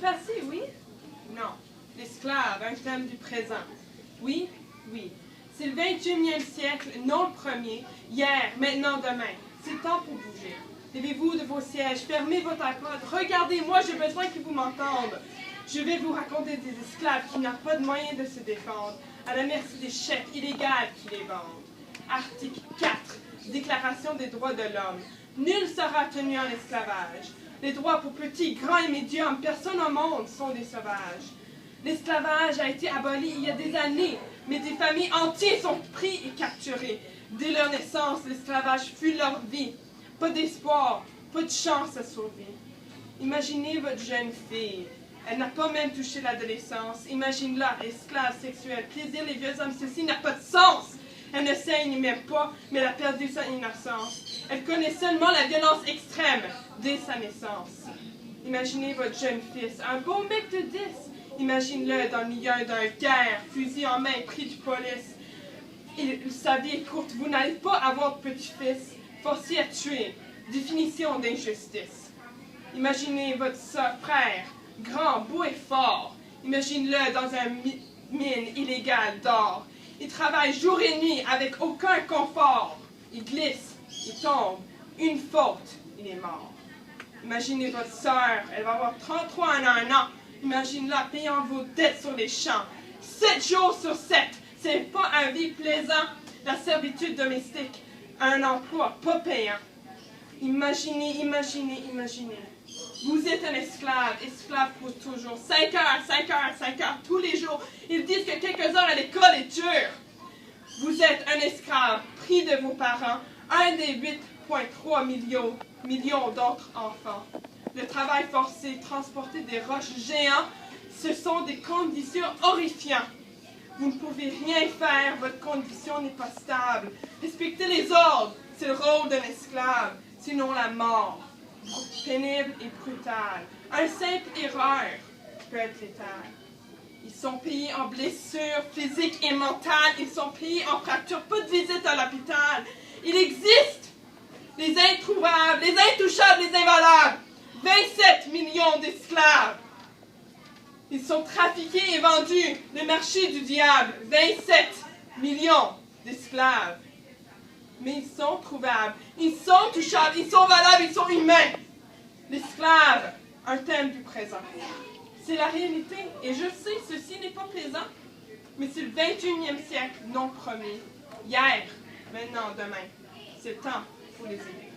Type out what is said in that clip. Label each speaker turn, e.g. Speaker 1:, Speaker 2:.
Speaker 1: passé, oui? Non. L'esclave, un thème du présent. Oui, oui. C'est le 21e siècle, non le premier. Hier, maintenant, demain. C'est le temps pour bouger. Levez-vous de vos sièges, fermez votre iPod. Regardez-moi, j'ai besoin qu'ils vous m'entendent. Je vais vous raconter des esclaves qui n'ont pas de moyens de se défendre, à la merci des chefs illégaux qui les vendent. Article 4. Déclaration des droits de l'homme. Nul sera tenu en esclavage. Les droits pour petits, grands et médiums, personne au monde sont des sauvages. L'esclavage a été aboli il y a des années, mais des familles entières sont prises et capturées. Dès leur naissance, l'esclavage fut leur vie. Pas d'espoir, pas de chance à sauver. Imaginez votre jeune fille. Elle n'a pas même touché l'adolescence. Imagine-la, esclave sexuelle, plaisir les vieux hommes, ceci n'a pas de sens. Elle ne saigne même pas, mais elle a perdu sa innocence. Elle connaît seulement la violence extrême dès sa naissance. Imaginez votre jeune fils, un beau mec de 10. Imagine-le dans le milieu d'un guerre, fusil en main, pris de police. Sa vie est courte, vous n'allez pas avoir de petit-fils, forcé à tuer. Définition d'injustice. Imaginez votre frère, grand, beau et fort. Imagine-le dans une mine illégale d'or. Il travaille jour et nuit avec aucun confort. Il glisse, il tombe. Une faute, il est mort. Imaginez votre sœur, elle va avoir 33 en un an. Imagine-la payant vos dettes sur les champs. 7 jours sur 7, c'est pas un vie plaisant. La servitude domestique, un emploi pas payant. Imaginez, imaginez, imaginez. Vous êtes un esclave, esclave pour toujours. 5 heures, 5 heures, 5 heures, tous les jours. Ils disent que quelques heures à l'école est dur. Vous êtes un esclave, pris de vos parents, un des 8,3 millions d'autres enfants. Le travail forcé, transporter des roches géants, ce sont des conditions horrifiantes. Vous ne pouvez rien faire, votre condition n'est pas stable. Respectez les ordres, c'est le rôle d'un esclave, sinon la mort. Pénible et brutale. Une simple erreur peut être létale. Ils sont payés en blessures physiques et mentales. Ils sont payés en fractures. Pas de visite à l'hôpital. Il existe les introuvables, les intouchables, les invalables. 27 millions d'esclaves. Ils sont trafiqués et vendus. Le marché du diable. 27 millions d'esclaves. Mais ils sont trouvables, ils sont touchables, ils sont valables, ils sont humains. L'esclave, un thème du présent. C'est la réalité, et je sais, ceci n'est pas plaisant, mais c'est le 21e siècle, non premier. Hier, maintenant, demain. C'est le temps pour les aider.